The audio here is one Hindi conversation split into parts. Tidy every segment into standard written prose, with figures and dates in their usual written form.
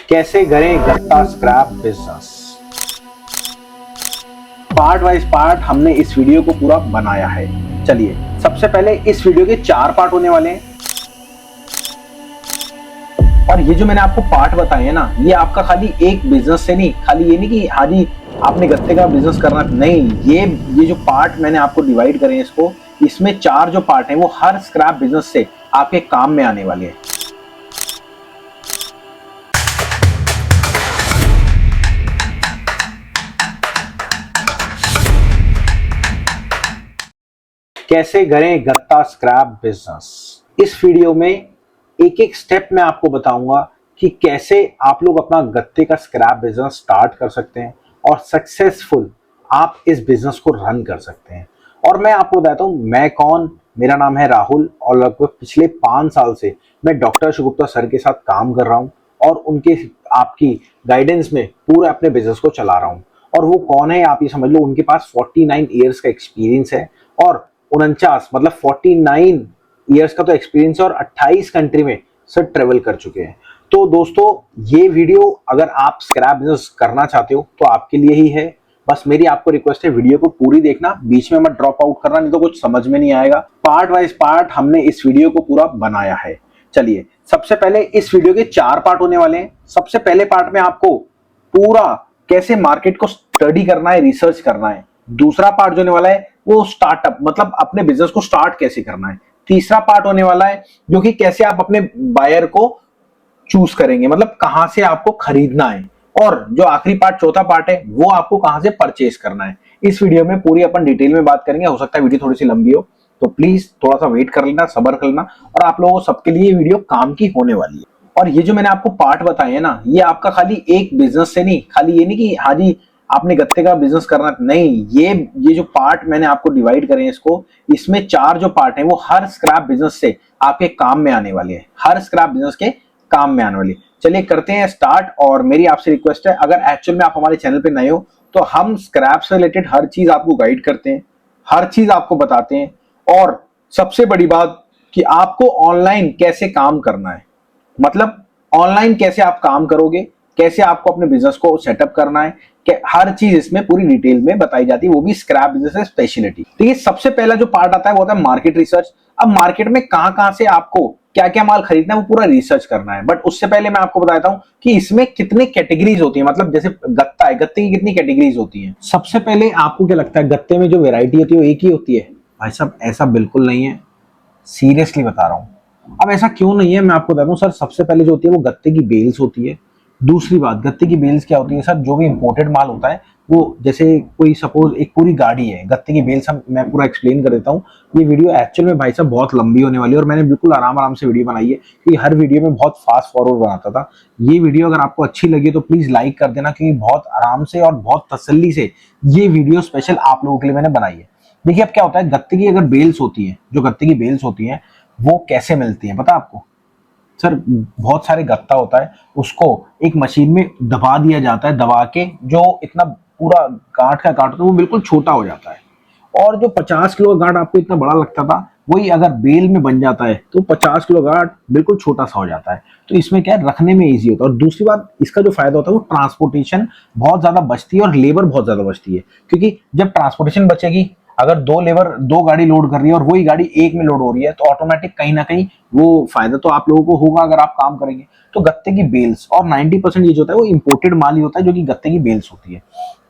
कैसे करें गत्ता scrap business. Part wise part हमने इस वीडियो को पूरा बनाया है। चलिए, सबसे पहले इस वीडियो के 4 पार्ट होने वाले हैं। और ये जो मैंने आपको पार्ट बताए हैं ना, ये आपका खाली एक बिजनेस से नहीं, खाली ये नहीं कि हाँ जी आपने गत्ते का बिजनेस करना, नहीं, ये जो पार्ट मैंने आपको डिवाइड करे हैं इसको, इसमें 4 जो पार्ट हैं वो हर स्क्रैप बिजनेस से आपके काम में आने वाले हैं। कैसे करें गत्ता स्क्रैप बिजनेस। इस वीडियो में एक एक स्टेप मैं आपको बताऊंगा कि कैसे आप लोग अपना गत्ते का स्क्रैप बिजनेस स्टार्ट कर सकते हैं और सक्सेसफुल आप इस बिजनेस को रन कर सकते हैं। और मैं आपको बताता हूं मैं कौन, मेरा नाम है राहुल और लगभग पिछले 5 साल से मैं डॉक्टर शिवगुप्ता सर के साथ काम कर रहा हूं और उनके आपकी गाइडेंस में पूरा अपने बिजनेस को चला रहा हूं। और वो कौन है आप ये समझ लो, उनके पास 49 ईयर्स का एक्सपीरियंस है और 49 मतलब 49 ईयर्स का तो एक्सपीरियंस है और 28 कंट्री में सर ट्रेवल कर चुके हैं। तो दोस्तों, ये वीडियो अगर आप स्क्रैप बिजनेस करना चाहते हो तो आपके लिए ही है। बस मेरी आपको रिक्वेस्ट है, वीडियो को पूरी देखना, बीच में मत ड्रॉप आउट करना, नहीं तो कुछ समझ में नहीं आएगा। पार्ट वाइज पार्ट हमने इस वीडियो को पूरा बनाया है। चलिए, सबसे पहले इस वीडियो के 4 पार्ट होने वाले हैं। सबसे पहले पार्ट में आपको पूरा कैसे मार्केट को स्टडी करना है, रिसर्च करना है। दूसरा पार्ट जो होने वाला है वो स्टार्टअप, मतलब अपने बिजनेस को स्टार्ट कैसे करना है। तीसरा पार्ट होने वाला है जो कि कैसे आप अपने बायर को चूज करेंगे, मतलब कहां से आपको खरीदना है। और जो आखिरी पार्ट, चौथा पार्ट है, वो आपको कहां से परचेज करना है। इस वीडियो में पूरी अपन डिटेल में बात करेंगे। हो सकता है वीडियो थोड़ी सी लंबी हो, तो प्लीज थोड़ा सा वेट कर लेना, सब्र कर लेना, और आप लोगों सबके लिए ये वीडियो काम की होने वाली है। और ये जो मैंने आपको पार्ट बताए हैं ना, ये आपका खाली एक बिजनेस से नहीं, खाली ये नहीं कि हाँ जी आपने गत्ते का बिजनेस करना, नहीं, ये जो पार्ट मैंने आपको डिवाइड करे हैं इसको, इसमें 4 जो पार्ट हैं वो हर स्क्रैप बिजनेस से आपके काम में आने वाले हैं, हर स्क्रैप बिजनेस के काम में आने वाली। चलिए करते हैं स्टार्ट। और मेरी आपसे रिक्वेस्ट है, अगर एक्चुअल में आप हमारे चैनल पे नए हो तो हम स्क्रैप से रिलेटेड हर चीज आपको गाइड करते हैं, हर चीज आपको बताते हैं। और सबसे बड़ी बात कि आपको ऑनलाइन कैसे काम करना है, मतलब ऑनलाइन कैसे आप काम करोगे, कैसे आपको अपने बिजनेस को सेटअप करना है, हर चीज इसमें पूरी डिटेल में बताई जाती है, वो भी स्क्रैप बिजनेस है स्पेशलिटी। तो ये सबसे पहला जो पार्ट आता है वो होता है मार्केट रिसर्च। अब मार्केट में कहां से आपको क्या क्या माल खरीदना है वो पूरा रिसर्च करना है। बट उससे पहले मैं आपको बताता हूं कि इसमें कितने कैटेगरीज होती है, मतलब जैसे गत्ता है, गत्ते की कितनी कैटेगरीज होती है। सबसे पहले आपको क्या लगता है गत्ते में जो वेरायटी होती है वो एक ही होती है? भाई साहब ऐसा बिल्कुल नहीं है, सीरियसली बता रहा हूं। अब ऐसा क्यों नहीं है मैं आपको बताता हूं सर। सबसे पहले जो होती है वो गत्ते की बेल्स होती है। दूसरी बात, गत्ते की बेल्स क्या होती है सर, जो भी इंपोर्टेड माल होता है वो, जैसे कोई सपोज एक पूरी गाड़ी है, गत्ते की बेल्स हम मैं पूरा एक्सप्लेन कर देता हूँ। ये वीडियो एक्चुअल में भाई साहब बहुत लंबी होने वाली है और मैंने बिल्कुल आराम आराम से वीडियो बनाई है, क्योंकि हर वीडियो में बहुत फास्ट फॉरवर्ड बनाता था। ये वीडियो अगर आपको अच्छी लगी तो प्लीज लाइक कर देना, क्योंकि बहुत आराम से और बहुत तसल्ली से ये वीडियो स्पेशल आप लोगों के लिए मैंने बनाई है। देखिए अब क्या होता है, गत्ते की अगर बेल्स होती है, जो गत्ते की बेल्स होती है वो कैसे मिलती है पता आपको? सर बहुत सारे गत्ता होता है, उसको एक मशीन में दबा दिया जाता है, दबा के जो इतना पूरा गांठ का गांठ होता है वो बिल्कुल छोटा हो जाता है। और जो 50 किलो का गांठ आपको इतना बड़ा लगता था, वही अगर बेल में बन जाता है तो 50 किलो गांठ बिल्कुल छोटा सा हो जाता है। तो इसमें क्या है, रखने में इजी होता है। और दूसरी बात, इसका जो फायदा होता है वो ट्रांसपोर्टेशन बहुत ज्यादा बचती है और लेबर बहुत ज्यादा बचती है, क्योंकि जब ट्रांसपोर्टेशन बचेगी, अगर दो गाड़ी लोड कर रही है और वही गाड़ी एक में लोड हो रही है, तो ऑटोमेटिक कहीं ना कहीं वो फायदा तो आप लोगों को होगा अगर आप काम करेंगे। तो गत्ते की बेल्स, और 90% ये जो होता है वो इंपोर्टेड माल ही होता है जो कि गत्ते की बेल्स होती है।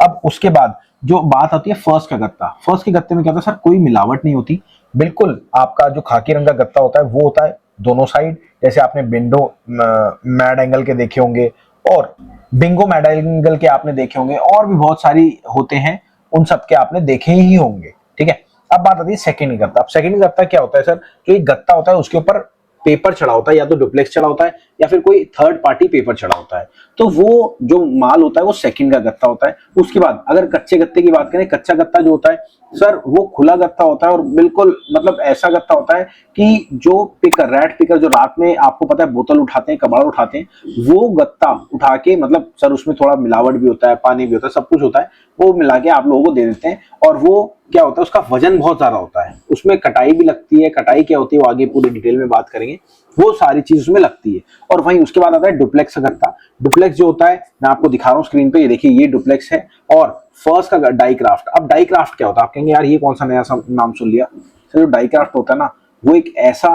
अब उसके बाद जो बात आती है फर्स्ट का गत्ता। फर्स्ट के गत्ते में क्या होता है सर, कोई मिलावट नहीं होती, बिल्कुल आपका जो खाकी रंग का गत्ता होता है वो होता है दोनों साइड, जैसे आपने बिंडो मैड एंगल के देखे होंगे और बिंगो मैड एंगल के आपने देखे होंगे, और भी बहुत सारी होते हैं, उन सब के आपने देखे ही होंगे। ठीक है, अब बात आती है सेकंड गत्ता। अब सेकंड गत्ता क्या होता है सर, जो एक गत्ता होता है उसके ऊपर पेपर चढ़ा होता है, या तो डुप्लेक्स चढ़ा होता है या फिर कोई थर्ड पार्टी पेपर चढ़ा होता है। तो वो जो माल होता है वो सेकंड का गत्ता होता है। उसके बाद अगर कच्चे गत्ते की बात करें, कच्चा गत्ता जो होता है सर वो खुला गत्ता होता है और बिल्कुल मतलब ऐसा गत्ता होता है कि जो पिकर, रैट पिकर, जो रात में आपको पता है बोतल उठाते हैं, कबाड़ उठाते हैं, वो गत्ता उठा के, मतलब सर उसमें थोड़ा मिलावट भी होता है, पानी भी होता है, सब कुछ होता है, वो मिला के आप लोगों को दे देते हैं। और वो क्या होता है, उसका वजन बहुत ज्यादा होता है, उसमें कटाई भी लगती है। कटाई क्या होती है वो आगे पूरी डिटेल में बात करेंगे, वो सारी चीज उसमें लगती है। और वहीं उसके बाद आता है डुप्लेक्स गत्ता। डुप्लेक्स जो होता है, मैं आपको दिखा रहा हूँ स्क्रीन पे, ये देखिए ये डुप्लेक्स है। और फर्स्ट का डाइक्राफ्ट। अब डाइक्राफ्ट क्या होता है, आप कहेंगे यार ये कौन सा नया नाम सुन लिया। सर जो डाइक्राफ्ट होता है ना, वो एक ऐसा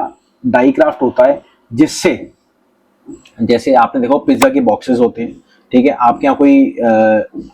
डाइक्राफ्ट होता है जिससे, जैसे आपने देखो पिज्जा के बॉक्सेस होते हैं, ठीक है, आपके यहाँ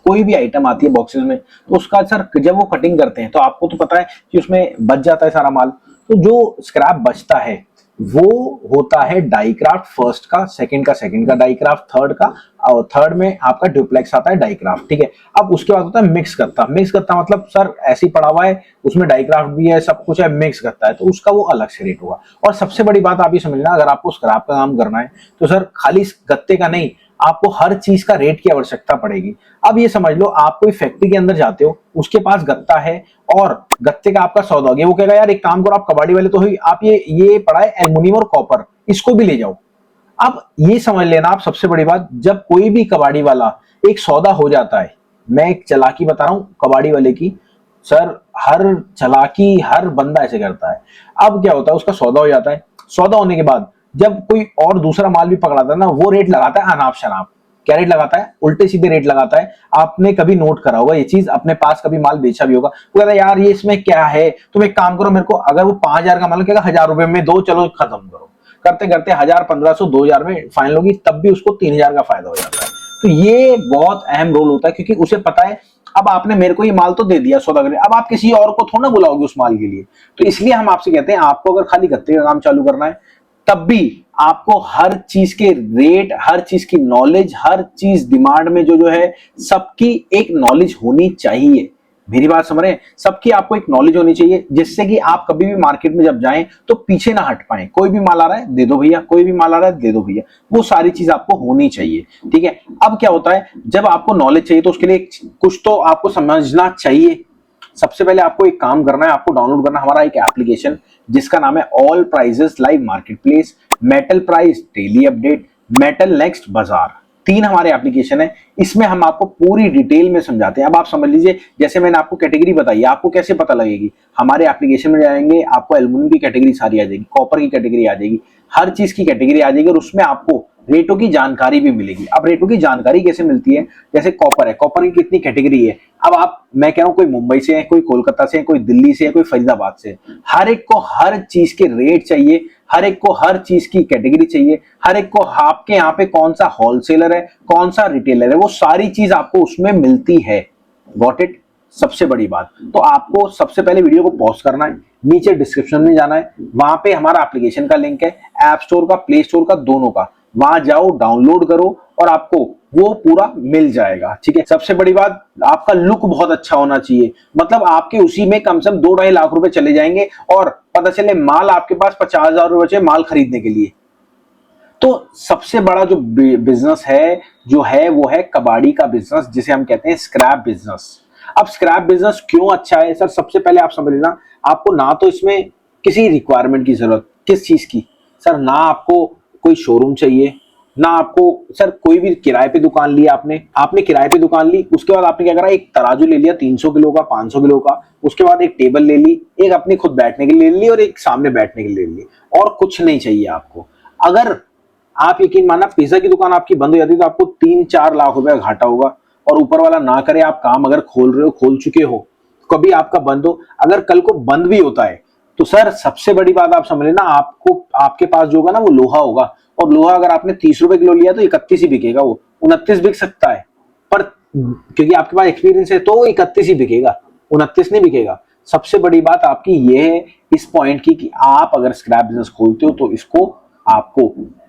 कोई भी आइटम आती है बॉक्सेस में, तो उसका सर जब वो कटिंग करते हैं तो आपको तो पता है कि उसमें बच जाता है सारा माल। तो जो स्क्रैप बचता है वो होता है डाइक्राफ्ट फर्स्ट का, सेकंड का सेकंड का डाइक्राफ्ट, थर्ड का, और थर्ड में आपका डुप्लेक्स आता है डाइक्राफ्ट, ठीक है। अब उसके बाद होता है मिक्स गत्ता। मिक्स गत्ता मतलब सर ऐसे ही पड़ा हुआ है, उसमें डाइक्राफ्ट भी है, सब कुछ है, मिक्स गत्ता है, तो उसका वो अलग से रेट होगा। और सबसे बड़ी बात आप ये समझना, अगर आपको स्क्रैप का काम करना है तो सर खाली गत्ते का नहीं, आपको हर चीज का रेट की आवश्यकता पड़ेगी। अब ये समझ लो, आप कोई फैक्ट्री के अंदर जाते हो, उसके पास गत्ता है और गत्ते का आपका सौदा हो गया, वो कहेगा यार एक काम करो, आप कबाड़ी वाले तो ही, आप ये पड़ा है एल्युमिनियम और कॉपर, इसको भी ले जाओ। अब ये समझ लेना आप, सबसे बड़ी बात, जब कोई भी कबाड़ी वाला एक सौदा हो जाता है, मैं एक चालाकी बता रहा हूं कबाड़ी वाले की, सर हर चालाकी हर बंदा ऐसे करता है। अब क्या होता है, उसका सौदा हो जाता है, सौदा होने के बाद जब कोई और दूसरा माल भी पकड़ाता है ना, वो रेट लगाता है अनाप शनाप। क्या रेट लगाता है, उल्टे सीधे रेट लगाता है। आपने कभी नोट करा होगा ये चीज, अपने पास कभी माल बेचा भी होगा, वो कहता है यार ये इसमें क्या है, तुम एक काम करो, मेरे को अगर वो 5,000 का माल कहेगा 1,000 रुपए में दो, चलो खत्म करो। करते करते 1,000, 1,500, 2,000 में फाइनल होगी, तब भी उसको 3,000 का फायदा हो जाता है। तो ये बहुत अहम रोल होता है, क्योंकि उसे पता है अब आपने मेरे को ये माल तो दे दिया सौदा करने, अब आप किसी और को थोड़ा ना बुलाओगे उस माल के लिए। तो इसलिए हम आपसे कहते हैं, आपको अगर खाली गत्ते का काम चालू करना है, तब भी आपको हर चीज के रेट, हर चीज की नॉलेज, हर चीज डिमांड में जो जो है, सबकी एक नॉलेज होनी चाहिए। मेरी बात समझ रहे हैं, सबकी आपको एक नॉलेज होनी चाहिए, जिससे कि आप कभी भी मार्केट में जब जाएं तो पीछे ना हट पाए। कोई भी माल आ रहा है दे दो भैया, कोई भी माल आ रहा है दे दो भैया, वो सारी चीज आपको होनी चाहिए, ठीक है। अब क्या होता है, जब आपको नॉलेज चाहिए तो उसके लिए कुछ तो आपको समझना चाहिए। सबसे पहले आपको एक काम करना है, आपको डाउनलोड करना हमारा एक एप्लीकेशन, जिसका नाम है all prices live market place, metal price daily update, metal next बाजार। तीन हमारे एप्लीकेशन है, इसमें हम आपको पूरी डिटेल में समझाते हैं। अब आप समझ लीजिए, जैसे मैंने आपको कैटेगरी बताई, आपको कैसे पता लगेगी, हमारे एप्लीकेशन में जाएंगे, आपको एल्युमिनियम की कैटेगरी सारी आ जाएगी, कॉपर की कैटेगरी आ जाएगी, हर चीज की कैटेगरी आ जाएगी, और उसमें आपको रेटों की जानकारी भी मिलेगी। अब रेटों की जानकारी कैसे मिलती है, जैसे कॉपर है, कॉपर की कितनी कैटेगरी है। अब आप, मैं कह रहा हूं, कोई मुंबई से है, कोई कोलकाता से है, कोई दिल्ली से है, कोई फरीदाबाद से है, हर एक को हर चीज के रेट चाहिए, हर एक को हर चीज की कैटेगरी चाहिए, हर एक को आपके यहाँ पे कौन सा होलसेलर है, कौन सा रिटेलर है, वो सारी चीज आपको उसमें मिलती है। Got it. सबसे बड़ी बात, तो आपको सबसे पहले वीडियो को पॉज करना है, नीचे डिस्क्रिप्शन में जाना है, वहां पे हमारा एप्लीकेशन का लिंक है, ऐप स्टोर का, प्ले स्टोर का, दोनों का, वहां जाओ, डाउनलोड करो, और आपको वो पूरा मिल जाएगा, ठीक है। सबसे बड़ी बात, आपका लुक बहुत अच्छा होना चाहिए, मतलब आपके उसी में कम से कम 2-2.5 लाख रुपए चले जाएंगे, और पता चले माल आपके पास 50,000 रुपए बचे माल खरीदने के लिए। तो सबसे बड़ा जो बिजनेस है जो है, वो है कबाड़ी का बिजनेस, जिसे हम कहते हैं स्क्रैप बिजनेस। अब स्क्रैप बिजनेस क्यों अच्छा है सर, सबसे पहले आप समझ लेना, आपको ना तो इसमें किसी रिक्वायरमेंट की जरूरत, किस चीज की सर, ना आपको कोई शोरूम चाहिए, ना आपको सर कोई भी किराए पे दुकान ली, आपने किराए पे दुकान ली, उसके बाद आपने क्या करा, एक तराजू ले लिया 300 किलो का, 500 किलो का, उसके बाद एक टेबल ले ली, एक अपनी खुद बैठने के लिए ले ली, और एक सामने बैठने के लिए ले ली, और कुछ नहीं चाहिए आपको। अगर आप यकीन मानना, पिज्जा की दुकान आपकी बंद हो जाती है तो आपको 3-4 लाख रुपए का घाटा होगा, और ऊपर वाला ना करे, आप काम अगर खोल रहे हो, खोल चुके हो, कभी आपका बंद हो, अगर कल को बंद भी होता है, तो सर सबसे बड़ी बात आप समझ लेना, आपको आपके पास जो होगा ना वो लोहा होगा, और लोहा अगर आपने 30 रुपए किलो लिया तो 31 ही बिकेगा, वो 29 बिक सकता है, पर क्योंकि आपके पास एक्सपीरियंस है तो 31 ही बिकेगा, 29 नहीं बिकेगा। सबसे बड़ी बात आपकी ये है इस पॉइंट की, कि आप अगर स्क्रैप बिजनेस खोलते हो तो इसको आपको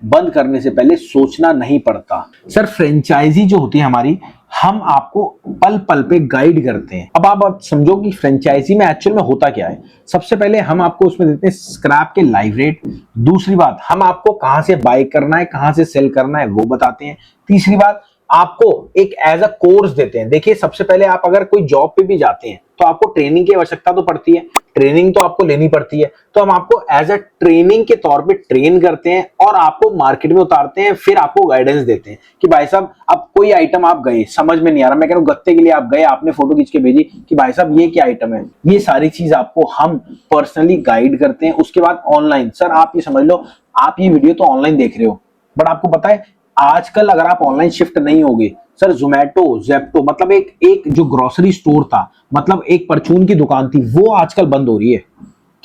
बंद करने से पहले सोचना नहीं पड़ता। सर फ्रेंचाइजी जो होती है हमारी, हम आपको पल पल पे गाइड करते हैं। अब आप समझो कि फ्रेंचाइजी में एक्चुअल में होता क्या है। सबसे पहले हम आपको उसमें देते हैं स्क्रैप के लाइव रेट, दूसरी बात हम आपको कहां से बाय करना है, कहां से सेल करना है वो बताते हैं, तीसरी बात आपको एक एज अ कोर्स देते हैं। देखिए, सबसे पहले आप अगर कोई जॉब पे भी जाते हैं तो आपको ट्रेनिंग की आवश्यकता तो पड़ती है, ट्रेनिंग तो आपको लेनी पड़ती है। तो हम आपको एज अ ट्रेनिंग के तौर पे ट्रेन करते हैं और आपको मार्केट में उतारते हैं, फिर आपको गाइडेंस देते हैं कि भाई साहब, अब कोई आइटम आप गए, समझ में नहीं आ रहा, मैं कह रहा हूं गत्ते के लिए आप गए, आपने फोटो खींच के भेजी कि भाई साहब ये क्या आइटम है, ये सारी चीज आपको हम पर्सनली गाइड करते हैं। उसके बाद ऑनलाइन, सर आप ये समझ लो, आप ये वीडियो तो ऑनलाइन देख रहे हो, बट आपको पता है आजकल अगर आप ऑनलाइन शिफ्ट नहीं होगे, सर जोमेटो, जेप्टो, मतलब एक एक जो ग्रोसरी स्टोर था, मतलब एक परचून की दुकान थी, वो आजकल बंद हो रही है।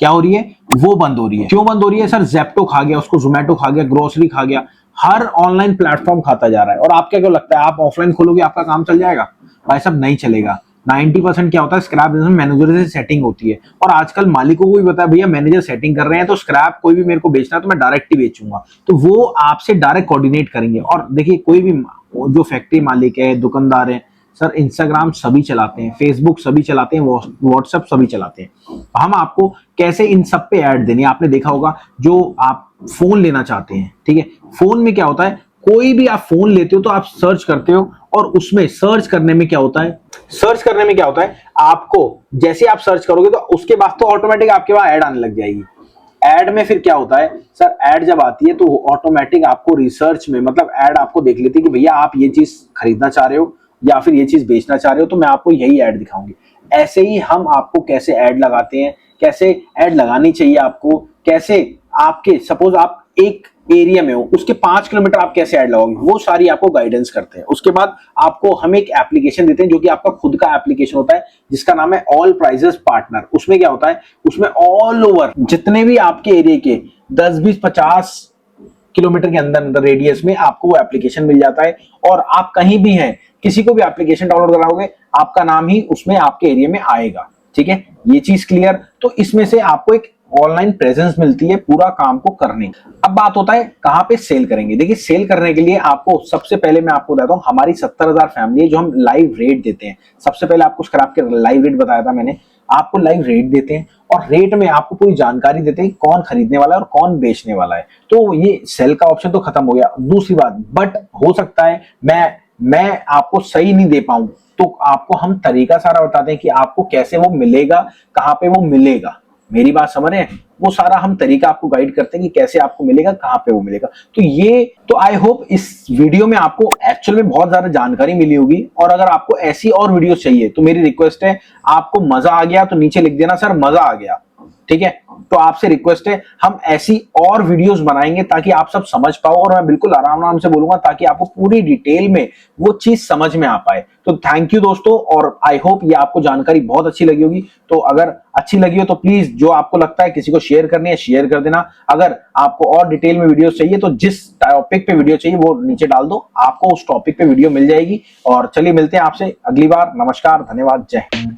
क्या हो रही है? वो बंद हो रही है। क्यों बंद हो रही है? सर जेप्टो खा गया उसको, जोमेटो खा गया, ग्रोसरी खा गया, हर ऑनलाइन प्लेटफॉर्म खाता जा रहा है। और आपको क्या लगता है आप ऑफलाइन खोलोगे आपका काम चल जाएगा? भाई साहब नहीं चलेगा। 90% क्या होता है, स्क्रैप बिजनेस में मैनेजर से सेटिंग होती है, और आजकल मालिकों को भी पता है भैया मैनेजर सेटिंग कर रहे हैं, तो स्क्रैप कोई भी मेरे को बेचना है तो मैं डायरेक्ट ही बेचूंगा, तो वो आपसे डायरेक्ट कोऑर्डिनेट करेंगे। और देखिए, कोई भी जो फैक्ट्री मालिक है, दुकानदार है, सर इंस्टाग्राम सभी चलाते हैं, फेसबुक सभी चलाते हैं, व्हाट्सएप सभी चलाते हैं। हम आपको कैसे इन सब पे ऐड देनी है, आपने देखा होगा, जो आप फोन लेना चाहते हैं, ठीक है, फोन में क्या होता है, कोई भी आप फोन लेते हो तो आप सर्च करते हो, और उसमें सर्च करने में क्या होता है, आपको जैसे आप सर्च करोगे तो उसके बाद तो ऑटोमेटिक आपके पास ऐड आने लग जाएगी। ऐड में फिर क्या होता है सर, ऐड जब आती है तो ऑटोमेटिक आपको रिसर्च में, मतलब ऐड आपको देख लेती है कि भैया आप ये चीज खरीदना चाह रहे हो या फिर ये चीज बेचना चाह रहे हो, तो मैं आपको यही ऐड दिखाऊंगी। ऐसे ही हम आपको कैसे ऐड लगाते हैं, कैसे ऐड लगानी चाहिए आपको, कैसे आपके सपोज आप एक एरिया में हो, उसके 5 किलोमीटर आप कैसे ऐड लगाओगे, वो सारी आपको गाइडेंस करते हैं। उसके बाद आपको हम एक एप्लीकेशन देते हैं जो कि आपका खुद का एप्लीकेशन होता है, जिसका नाम है ऑल प्राइजेस पार्टनर। उसमें क्या होता है, उसमें ऑल ओवर जितने भी आपके एरिया के 10, 20, 50 किलोमीटर के अंदर अंदर रेडियस में आपको वो एप्लीकेशन मिल जाता है, और आप कहीं भी हैं, किसी को भी एप्लीकेशन डाउनलोड कराओगे, आपका नाम ही उसमें आपके एरिया में आएगा। ठीक है, ये चीज क्लियर। तो इसमें से आपको एक ऑनलाइन प्रेजेंस मिलती है पूरा काम को करने। अब बात होता है कहां पे सेल करेंगे। देखिए, सेल करने के लिए आपको सबसे पहले मैं आपको बताता हूं, हमारी 70,000 फैमिली है जो हम लाइव रेट देते हैं। सबसे पहले आपको स्क्रैप के लाइव रेट बताया था मैंने, आपको लाइव रेट देते हैं, और रेट में आपको पूरी जानकारी देते हैं कौन खरीदने वाला है और कौन बेचने वाला है। तो ये सेल का ऑप्शन तो खत्म हो गया। दूसरी बात, बट हो सकता है मैं आपको सही नहीं दे पाऊं, तो आपको हम तरीका सारा बताते हैं कि आपको कैसे वो मिलेगा, कहां पे वो मिलेगा। मेरी बात समझ रहे हैं? वो सारा हम तरीका आपको गाइड करते हैं कि कैसे आपको मिलेगा, कहां पे वो मिलेगा। तो आई होप इस वीडियो में आपको एक्चुअल में बहुत ज्यादा जानकारी मिली होगी। और अगर आपको ऐसी और वीडियो चाहिए तो मेरी रिक्वेस्ट है, आपको मजा आ गया तो नीचे लिख देना सर मजा आ गया, ठीक है। तो आपसे रिक्वेस्ट है, हम ऐसी और वीडियोस बनाएंगे ताकि आप सब समझ पाओ, और मैं बिल्कुल आराम से बोलूंगा ताकि आपको पूरी डिटेल में वो चीज समझ में आ पाए। तो थैंक यू दोस्तों, और आई होप ये आपको जानकारी बहुत अच्छी लगी होगी। तो अगर अच्छी लगी हो तो प्लीज, जो आपको लगता है किसी को शेयर करनी है, शेयर कर देना। अगर आपको और डिटेल में वीडियो चाहिए तो जिस टॉपिक पे वीडियो चाहिए वो नीचे डाल दो, आपको उस टॉपिक पे वीडियो मिल जाएगी। और चलिए मिलते हैं आपसे अगली बार। नमस्कार, धन्यवाद, जय हिंद।